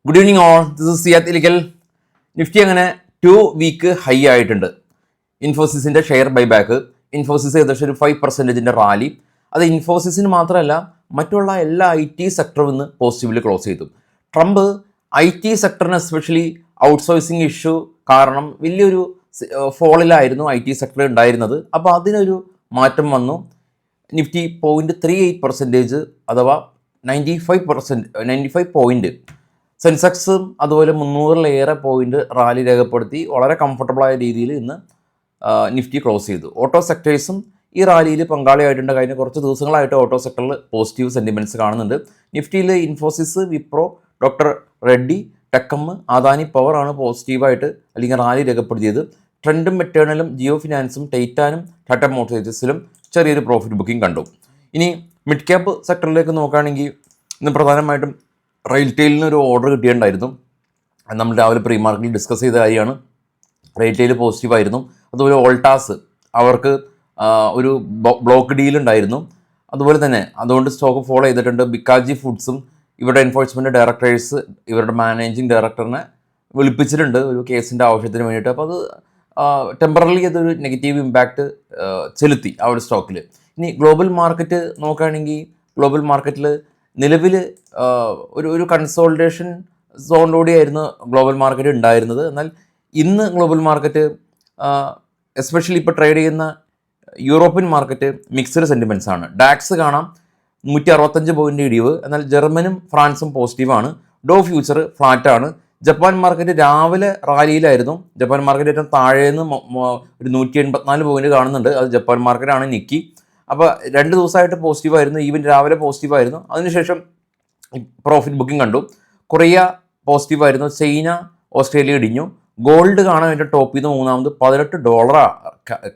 Good evening all, this is Siyath Ilikkal. Nifty അങ്ങനെ 2 week high ആയിട്ടുണ്ട്. ഇൻഫോസിസിന്റെ share buyback, Infosys ഏകദേശം ഒരു 5% റാലി. അത് ഇൻഫോസിസിന് മാത്രമല്ല, മറ്റുള്ള എല്ലാ IT സെക്ടറും ഇന്ന് പോസിറ്റീവില് ക്ലോസ് ചെയ്തു. ട്രംപ് IT സെക്ടറിന് എസ്പെഷ്യലി ഔട്ട്സോഴ്സിങ് ഇഷ്യൂ കാരണം വലിയൊരു ഫോളിലായിരുന്നു IT സെക്ടർ ഉണ്ടായിരുന്നത്. അപ്പോൾ അതിനൊരു മാറ്റം വന്നു. നിഫ്റ്റി 0.38% അഥവാ 95 പോയിന്റ്, സെൻസെക്സും അതുപോലെ 300-ലേറെ പോയിന്റ് റാലി രേഖപ്പെടുത്തി വളരെ കംഫർട്ടബിളായ രീതിയിൽ ഇന്ന് നിഫ്റ്റി ക്ലോസ് ചെയ്തു. ഓട്ടോ സെക്ടേഴ്സും ഈ റാലിയിൽ പങ്കാളിയായിട്ടുണ്ട്. കഴിഞ്ഞ കുറച്ച് ദിവസങ്ങളായിട്ട് ഓട്ടോ സെക്ടറിൽ പോസിറ്റീവ് സെൻറ്റിമെൻറ്റ്സ് കാണുന്നുണ്ട്. നിഫ്റ്റിയിൽ ഇൻഫോസിസ്, വിപ്രോ, ഡോക്ടർ റെഡ്ഡി, ടെക്കം, അദാനി പവർ ആണ് പോസിറ്റീവായിട്ട് അല്ലെങ്കിൽ റാലി രേഖപ്പെടുത്തിയത്. ട്രെൻഡും മെറ്റേണലും, ജിയോ ഫിനാൻസും, ടൈറ്റാനും, ടാറ്റ മോട്ടോഴ്സിലും ചെറിയൊരു പ്രോഫിറ്റ് ബുക്കിംഗ് കണ്ടു. ഇനി മിഡ് ക്യാപ്പ് സെക്ടറിലേക്ക് നോക്കുകയാണെങ്കിൽ ഇന്ന് പ്രധാനമായിട്ടും റെയിൽറ്റെയിലിന് ഒരു ഓർഡർ കിട്ടിയിട്ടുണ്ടായിരുന്നു. നമ്മൾ രാവിലെ പ്രീ മാർക്കറ്റിൽ ഡിസ്കസ് ചെയ്ത കാര്യമാണ്. റെയിൽറ്റെയിൽ പോസിറ്റീവായിരുന്നു. അതുപോലെ ഓൾട്ടാസ്, അവർക്ക് ഒരു ബ്ലോക്ക് ഡീൽ ഉണ്ടായിരുന്നു. അതുപോലെ തന്നെ അതുകൊണ്ട് സ്റ്റോക്ക് ഫോളോ ചെയ്തിട്ടുണ്ട്. ബിക്കാജി ഫുഡ്സും ഇവരുടെ എൻഫോഴ്സ്മെൻറ്റ് ഡയറക്ടേഴ്സ് ഇവരുടെ മാനേജിങ് ഡയറക്ടറിനെ വിളിപ്പിച്ചിട്ടുണ്ട് ഒരു കേസിൻ്റെ ആവശ്യത്തിന് വേണ്ടിയിട്ട്. അപ്പോൾ അത് ടെമ്പറലി അതൊരു നെഗറ്റീവ് ഇമ്പാക്റ്റ് ചെലുത്തി ആ ഒരു സ്റ്റോക്കിൽ. ഇനി ഗ്ലോബൽ മാർക്കറ്റ് നോക്കുകയാണെങ്കിൽ ഗ്ലോബൽ മാർക്കറ്റിൽ നിലവിൽ ഒരു കൺസോൾട്ടേഷൻ സോണിലൂടെയായിരുന്നു ഗ്ലോബൽ മാർക്കറ്റ് ഉണ്ടായിരുന്നത്. എന്നാൽ ഇന്ന് ഗ്ലോബൽ മാർക്കറ്റ് എസ്പെഷ്യലി ഇപ്പോൾ ട്രേഡ് ചെയ്യുന്ന യൂറോപ്യൻ മാർക്കറ്റ് മിക്സഡ് സെൻറ്റിമെൻറ്റ്സ് ആണ്. ഡാക്സ് കാണാം 165 പോയിൻ്റ് ഇടിവ്. എന്നാൽ ജർമ്മനും ഫ്രാൻസും പോസിറ്റീവാണ്. ഡോ ഫ്യൂച്ചർ ഫ്ലാറ്റാണ്. ജപ്പാൻ മാർക്കറ്റ് രാവിലെ റാലിയിലായിരുന്നു. ജപ്പാൻ മാർക്കറ്റ് ഏറ്റവും താഴേന്ന് ഒരു 184 പോയിന്റ് കാണുന്നുണ്ട്. അത് ജപ്പാൻ മാർക്കറ്റാണ് നിക്കി. അപ്പോൾ 2 ദിവസമായിട്ട് പോസിറ്റീവായിരുന്നു. ഈവൻ രാവിലെ പോസിറ്റീവായിരുന്നു. അതിനുശേഷം പ്രോഫിറ്റ് ബുക്കിംഗ് കണ്ടു. കൊറിയ പോസിറ്റീവായിരുന്നു. ചൈന, ഓസ്ട്രേലിയ ഇടിഞ്ഞു. ഗോൾഡ് കാണാൻ വേണ്ടി ടോപ്പിൽ നിന്ന് മൂന്നാമത് $18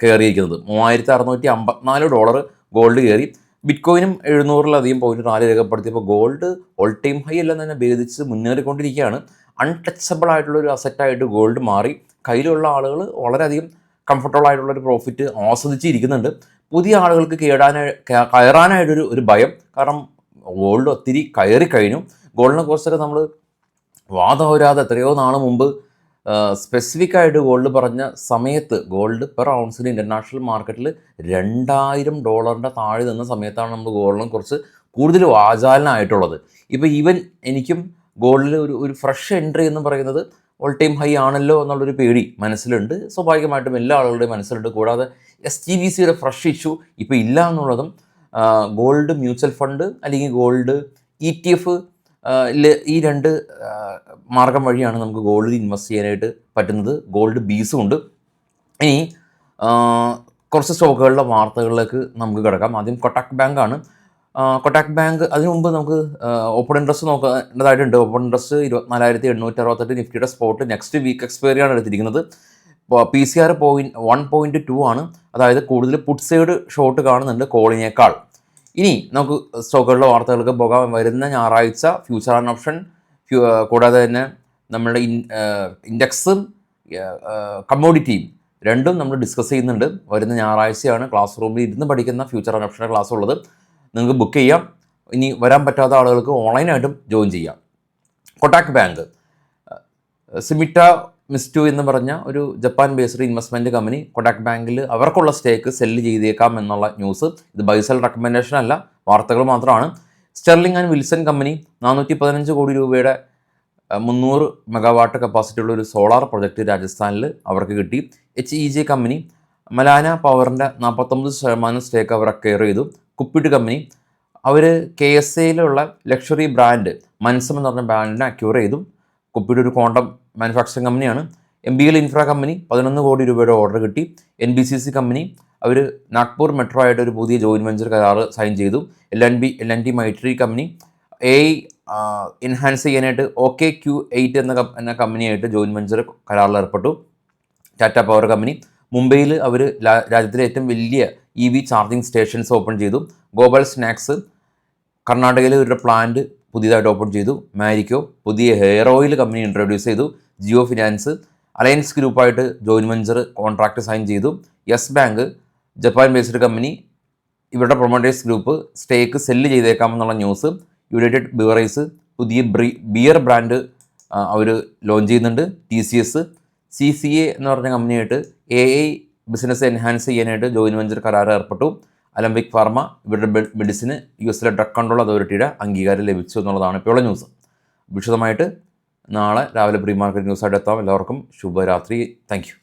കയറിയിരിക്കുന്നത്. $3654 ഗോൾഡ് കയറി. ബിറ്റ്കോയിനും 700-ലധികം പോയിന്റ് റാലി രേഖപ്പെടുത്തിയപ്പോൾ ഗോൾഡ് ഓൾ ടൈം ഹൈ എല്ലാം തന്നെ ഭേദിച്ച് മുന്നേറിക്കൊണ്ടിരിക്കുകയാണ്. അൺടച്ചബിൾ ആയിട്ടുള്ള ഒരു അസറ്റായിട്ട് ഗോൾഡ് മാറി. കയ്യിലുള്ള ആളുകൾ വളരെയധികം കംഫർട്ടബിൾ ആയിട്ടുള്ളൊരു പ്രോഫിറ്റ് ആസ്വദിച്ചിരിക്കുന്നുണ്ട്. പുതിയ ആളുകൾക്ക് കയറാനായിട്ടൊരു ഭയം, കാരണം ഗോൾഡ് ഒത്തിരി കയറി കഴിഞ്ഞു. ഗോൾഡിനെ കുറിച്ചൊക്കെ നമ്മൾ വാദമില്ലാതെ എത്രയോ നാൾ മുമ്പ് സ്പെസിഫിക് ആയിട്ട് ഗോൾഡ് പറഞ്ഞ സമയത്ത് ഗോൾഡ് പെർ ഔൺസിന് ഇൻ്റർനാഷണൽ മാർക്കറ്റിൽ $2000 താഴെ നിന്ന സമയത്താണ് നമ്മൾ ഗോൾഡിനെ കുറിച്ച് കൂടുതൽ വാചാലനായിട്ടുള്ളത്. ഇപ്പോൾ ഈവൻ എനിക്കും ഗോൾഡിൽ ഒരു ഫ്രഷ് എൻട്രി എന്ന് പറയുന്നത് ഓൾ ടൈം ഹൈ ആണല്ലോ എന്നുള്ളൊരു പേടി മനസ്സിലുണ്ട്. സ്വാഭാവികമായിട്ടും എല്ലാ ആളുകളുടെയും മനസ്സിലുണ്ട്. കൂടാതെ SGBCയുടെ ഫ്രഷ് ഇഷ്യൂ ഇപ്പോൾ ഇല്ല എന്നുള്ളതും, ഗോൾഡ് മ്യൂച്വൽ ഫണ്ട് അല്ലെങ്കിൽ ഗോൾഡ് ETF ഈ 2 മാർഗം വഴിയാണ് നമുക്ക് ഗോൾഡിൽ ഇൻവെസ്റ്റ് ചെയ്യാനായിട്ട് പറ്റുന്നത്. ഗോൾഡ് ബീസും ഉണ്ട്. ഇനി കുറച്ച് സ്റ്റോക്കുകളുടെ വാർത്തകളിലേക്ക് നമുക്ക് കിടക്കാം. ആദ്യം കൊട്ടാക് ബാങ്ക് ആണ്. കൊട്ടാക് ബാങ്ക്, അതിനു മുമ്പ് നമുക്ക് ഓപ്പൺ ഇൻട്രസ്റ്റ് നോക്കേണ്ടതായിട്ടുണ്ട്. ഓപ്പൺ ഇൻട്രസ്റ്റ് 24,868, നിഫ്റ്റിയുടെ സ്പോട്ട് നെക്സ്റ്റ് വീക്ക് എക്സ്പയറി ആണ് എടുത്തിരിക്കുന്നത്. PCR 1.2 ആണ്. അതായത് കൂടുതൽ പുട്ട് സൈഡ് ഷോർട്ട് കാണുന്നുണ്ട് കോളിനേക്കാൾ. ഇനി നമുക്ക് സ്റ്റോക്കുകളുടെ വാർത്തകൾക്ക് പോകാം. വരുന്ന ഞായറാഴ്ച ഫ്യൂച്ചർ ആൻഡ് ഓപ്ഷൻ, കൂടാതെ തന്നെ നമ്മളുടെ ഇൻഡെക്സും കമ്മോഡിറ്റിയും രണ്ടും നമ്മൾ ഡിസ്കസ് ചെയ്യുന്നുണ്ട്. വരുന്ന ഞായറാഴ്ചയാണ് ക്ലാസ് റൂമിൽ ഇരുന്ന് പഠിക്കുന്ന ഫ്യൂച്ചർ ആൻഡ് ഓപ്ഷൻ്റെ ക്ലാസ് ഉള്ളത്. നിങ്ങൾക്ക് ബുക്ക് ചെയ്യാം. ഇനി വരാൻ പറ്റാത്ത ആളുകൾക്ക് ഓൺലൈനായിട്ടും ജോയിൻ ചെയ്യാം. കൊട്ടാക് ബാങ്ക്, സിമിറ്റ മിസ്റ്റു എന്ന് പറഞ്ഞ ഒരു Japan based investment company Kotak ബാങ്കിൽ അവർക്കുള്ള സ്റ്റേക്ക് സെല്ല് ചെയ്തേക്കാം എന്നുള്ള ന്യൂസ്. ഇത് ബൈസെൽ റെക്കമെൻഡേഷൻ അല്ല, വാർത്തകൾ മാത്രമാണ്. സ്റ്റെർലിംഗ് ആൻഡ് വിൽസൺ കമ്പനി 415 കോടി രൂപയുടെ 300 മെഗാവാട്ട് കപ്പാസിറ്റി ഉള്ള ഒരു സോളാർ പ്രൊജക്റ്റ് രാജസ്ഥാനിൽ അവർക്ക് കിട്ടി. HEJ കമ്പനി മലാന പവറിൻ്റെ 49% സ്റ്റേക്ക് അവർ അക്വയർ ചെയ്തു. കുപ്പിഡ് കമ്പനി, അവർ KSAയിലുള്ള ലക്ഷറി ബ്രാൻഡ് മൻസം എന്ന് പറഞ്ഞ ബ്രാൻഡിനെ അക്വയർ ചെയ്തു. കുപ്പിയുടെ ഒരു ക്വാണ്ടം മാനുഫാക്ചറിങ് കമ്പനിയാണ്. MBL ഇൻഫ്ര കമ്പനി 11 കോടി രൂപയുടെ ഓർഡർ കിട്ടി. NBCC കമ്പനി, അവർ നാഗ്പൂർ മെട്രോ ആയിട്ട് ഒരു പുതിയ ജോയിൻറ്റ് വെഞ്ചർ കരാർ സൈൻ ചെയ്തു. L&T Maitri company AI enhance ചെയ്യാനായിട്ട് OKQ8 എന്ന കമ്പനിയായിട്ട് ജോയിൻറ്റ് വെഞ്ചർ കരാറിൽ ഏർപ്പെട്ടു. ടാറ്റ പവർ കമ്പനി, മുംബൈയിൽ അവർ രാജ്യത്തിലെ ഏറ്റവും വലിയ EV ചാർജിങ് സ്റ്റേഷൻസ് ഓപ്പൺ ചെയ്തു. ഗോപാൽ സ്നാക്സ്, കർണാടകയിൽ ഇവരുടെ പ്ലാന്റ് പുതിയതായിട്ട് ഓപ്പൺ ചെയ്തു. മാരിക്കോ പുതിയ ഹെയർ ഓയിൽ കമ്പനി ഇൻട്രൊഡ്യൂസ് ചെയ്തു. ജിയോ ഫിനാൻസ് അലയൻസ് ഗ്രൂപ്പായിട്ട് ജോയിൻറ്റ് വെഞ്ചർ കോൺട്രാക്ട് സൈൻ ചെയ്തു. Yes bank, Japan based company, ഇവരുടെ പ്രൊമോട്ടേഴ്സ് ഗ്രൂപ്പ് സ്റ്റേക്ക് സെല്ല് ചെയ്തേക്കാമെന്നുള്ള ന്യൂസ്. യുണൈറ്റഡ് ബിവറേഴ്സ് പുതിയ ബിയർ ബ്രാൻഡ് അവർ ലോഞ്ച് ചെയ്യുന്നുണ്ട്. TCS CCA എന്ന് പറഞ്ഞ കമ്പനിയായിട്ട് AI ബിസിനസ് എൻഹാൻസ് ചെയ്യാനായിട്ട് ജോയിൻ വെഞ്ചർ കരാർ ഏർപ്പെട്ടു. അലംബിക് ഫാർമ ഇവരുടെ മെഡിസിന് US ഡ്രഗ് കൺട്രോൾ അതോറിറ്റിയുടെ അംഗീകാരം ലഭിച്ചു എന്നുള്ളതാണ് ഇപ്പോഴുള്ള ന്യൂസ്. വിശദമായിട്ട് നാളെ രാവിലെ പ്രീ മാർക്കറ്റ് ന്യൂസായിട്ട് എത്താം. എല്ലാവർക്കും ശുഭരാത്രി. Thank you.